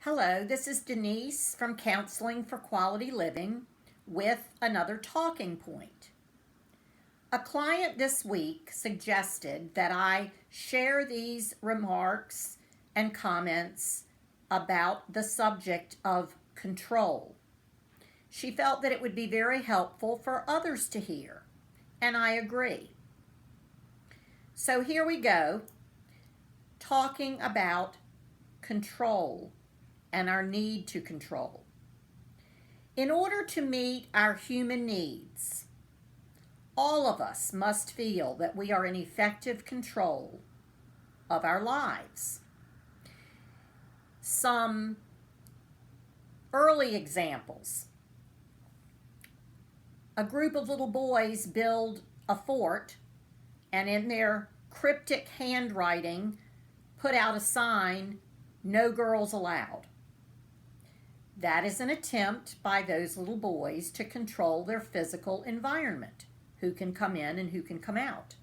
Hello, this is Denise from Counseling for Quality Living with another talking point. A client this week suggested that I share these remarks and comments about the subject of control. She felt that it would be very helpful for others to hear, and I agree. So here we go, talking about control and our need to control. In order to meet our human needs, all of us must feel that we are in effective control of our lives. Some early examples. A group of little boys build a fort and in their cryptic handwriting put out a sign, "No girls allowed." That is an attempt by those little boys to control their physical environment, who can come in and who can come out.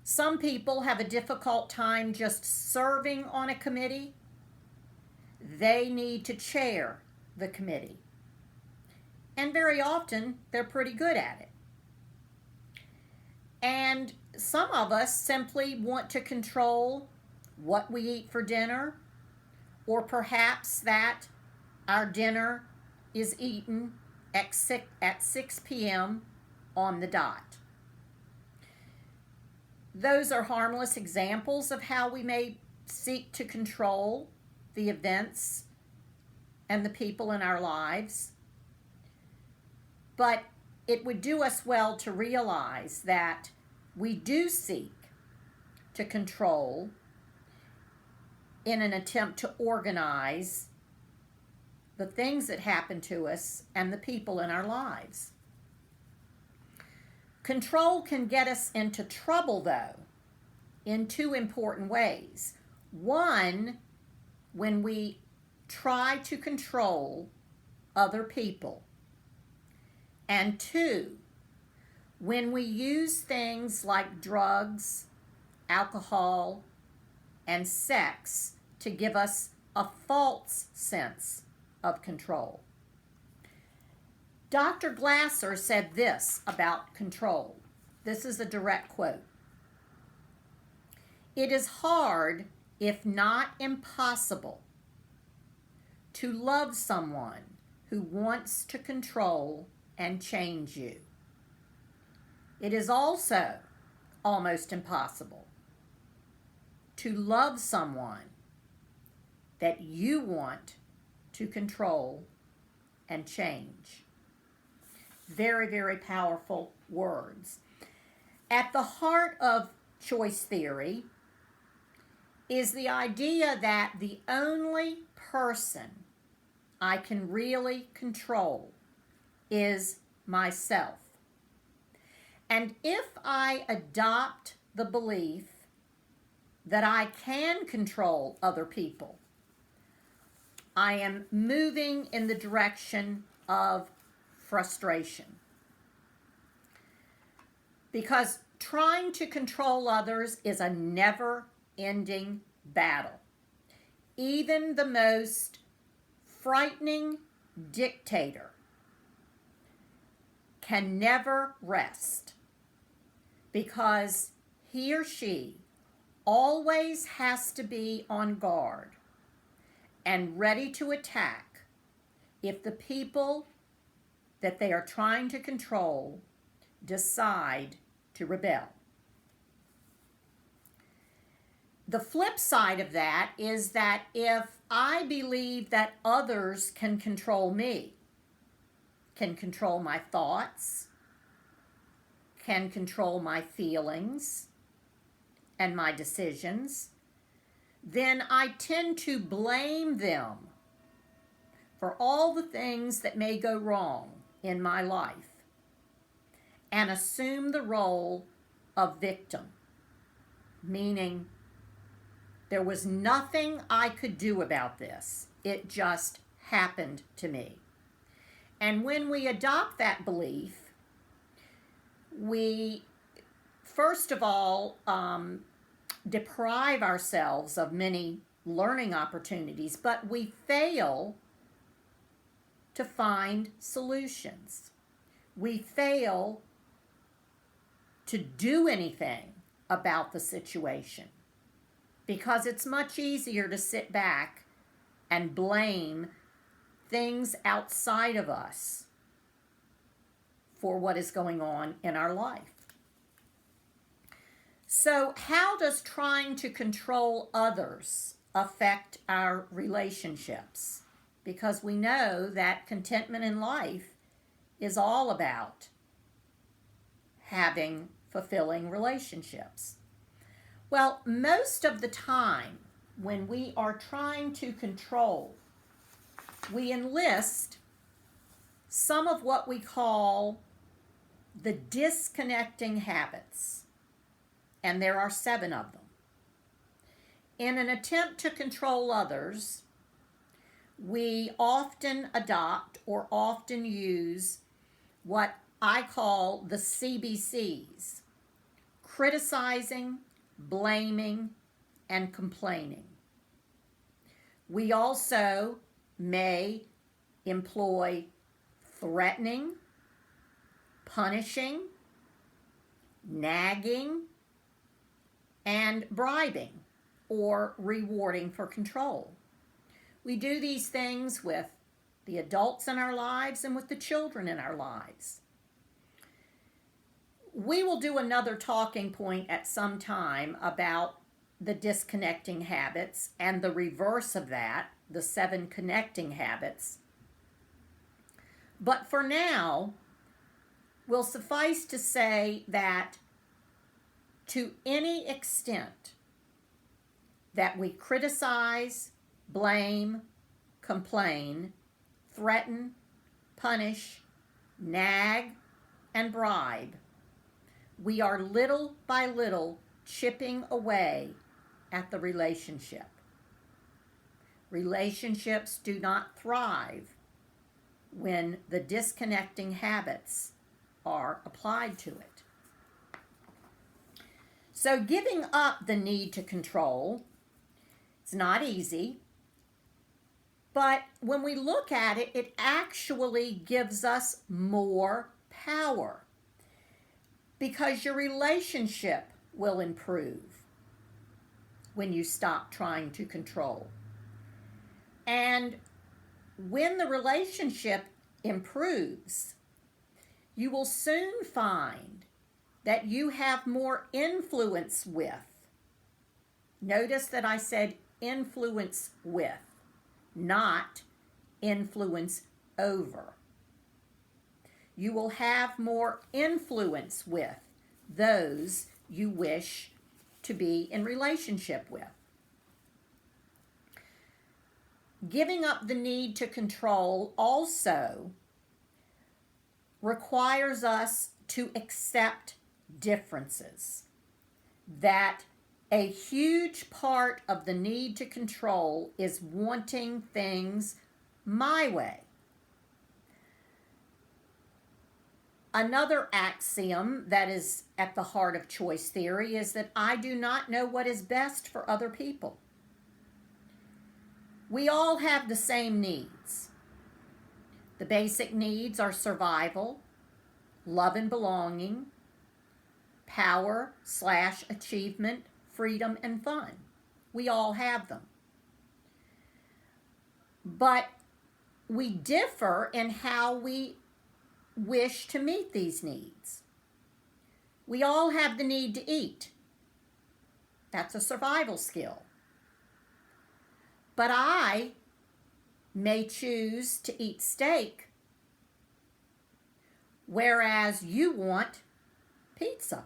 Some people have a difficult time just serving on a committee. They need to chair the committee. And very often, they're pretty good at it. And some of us simply want to control what we eat for dinner, or perhaps that our dinner is eaten at 6 p.m. on the dot. Those are harmless examples of how we may seek to control the events and the people in our lives. But it would do us well to realize that we do seek to control in an attempt to organize the things that happen to us and the people in our lives. Control can get us into trouble, though, in two important ways. One, when we try to control other people. And two, when we use things like drugs, alcohol, and sex to give us a false sense of control. Dr. Glasser said this about control. This is a direct quote. "It is hard, if not impossible, to love someone who wants to control and change you. It is also almost impossible to love someone that you want to control and change." Very, very powerful words. At the heart of choice theory is the idea that the only person I can really control is myself. And if I adopt the belief that I can control other people, I am moving in the direction of frustration. Because trying to control others is a never-ending battle. Even the most frightening dictator can never rest, because he or she always has to be on guard and ready to attack if the people that they are trying to control decide to rebel. The flip side of that is that if I believe that others can control me, can control my thoughts, can control my feelings and my decisions, then I tend to blame them for all the things that may go wrong in my life and assume the role of victim, meaning there was nothing I could do about this. It just happened to me. And when we adopt that belief, we first of all deprive ourselves of many learning opportunities, but we fail to find solutions. We fail to do anything about the situation because it's much easier to sit back and blame things outside of us for what is going on in our life. So, how does trying to control others affect our relationships? Because we know that contentment in life is all about having fulfilling relationships. Well, most of the time when we are trying to control, we enlist some of what we call the disconnecting habits, and there are 7 of them. In an attempt to control others, we often adopt or often use what I call the CBCs: criticizing, blaming, and complaining. We also may employ threatening, punishing, nagging, and bribing or rewarding for control. We do these things with the adults in our lives and with the children in our lives. We will do another talking point at some time about the disconnecting habits and the reverse of that, the 7 connecting habits. But for now, we'll suffice to say that to any extent that we criticize, blame, complain, threaten, punish, nag, and bribe, we are little by little chipping away at the relationship. Relationships do not thrive when the disconnecting habits are applied to it. So giving up the need to control, it's not easy, but when we look at it, it actually gives us more power because your relationship will improve when you stop trying to control. And when the relationship improves, you will soon find that you have more influence with. Notice that I said influence with, not influence over. You will have more influence with those you wish to be in relationship with. Giving up the need to control also requires us to accept differences. That a huge part of the need to control is wanting things my way. Another axiom that is at the heart of choice theory is that I do not know what is best for other people. We all have the same needs. The basic needs are survival, love and belonging, power/achievement, freedom, and fun. We all have them. But we differ in how we wish to meet these needs. We all have the need to eat. That's a survival skill. But I may choose to eat steak, whereas you want pizza.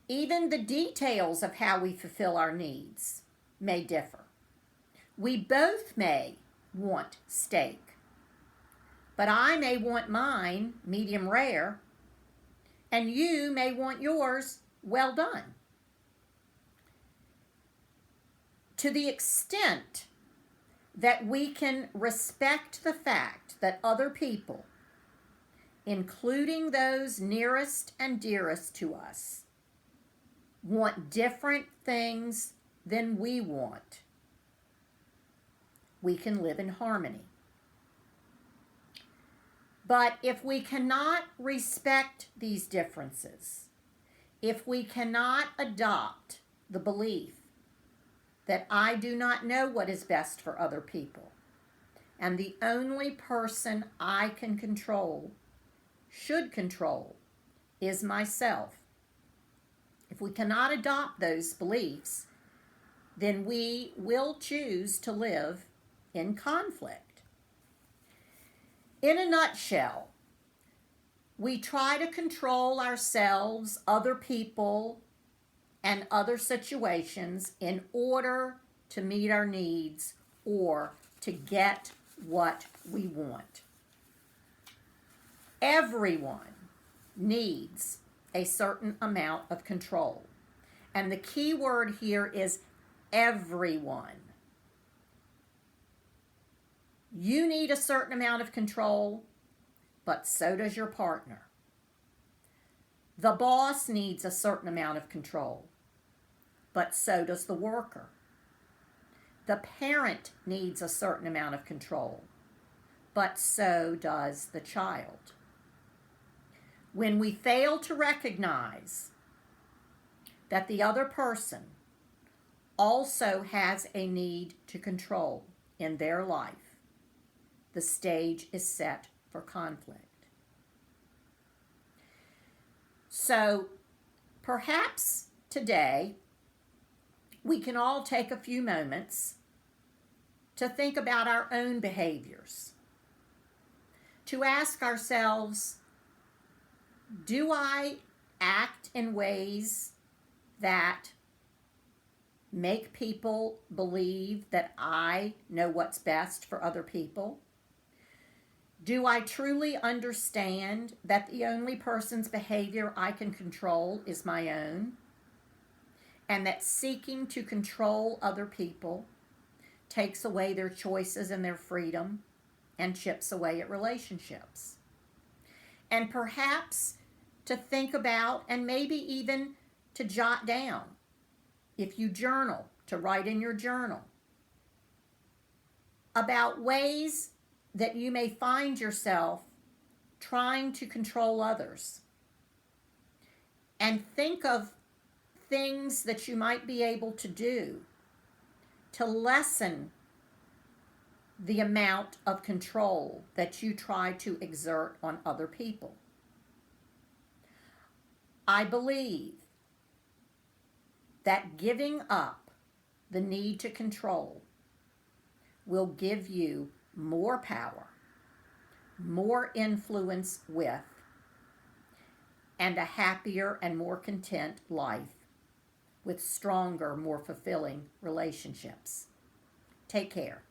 Even the details of how we fulfill our needs may differ. We both may want steak, but I may want mine medium rare, and you may want yours well done. To the extent that we can respect the fact that other people, including those nearest and dearest to us, want different things than we want, we can live in harmony. But if we cannot respect these differences, if we cannot adopt the belief that I do not know what is best for other people, and the only person I can control, should control, is myself. If we cannot adopt those beliefs, then we will choose to live in conflict. In a nutshell, we try to control ourselves, other people, and other situations in order to meet our needs or to get what we want. Everyone needs a certain amount of control. And the key word here is everyone. You need a certain amount of control, but so does your partner. The boss needs a certain amount of control, but so does the worker. The parent needs a certain amount of control, but so does the child. When we fail to recognize that the other person also has a need to control in their life, the stage is set for conflict. So perhaps today we can all take a few moments to think about our own behaviors, to ask ourselves, do I act in ways that make people believe that I know what's best for other people? Do I truly understand that the only person's behavior I can control is my own? And that seeking to control other people takes away their choices and their freedom and chips away at relationships? And perhaps to think about and maybe even to jot down, if you journal, to write in your journal about ways that you may find yourself trying to control others. And think of things that you might be able to do to lessen the amount of control that you try to exert on other people. I believe that giving up the need to control will give you more power, more influence with, and a happier and more content life with stronger, more fulfilling relationships. Take care.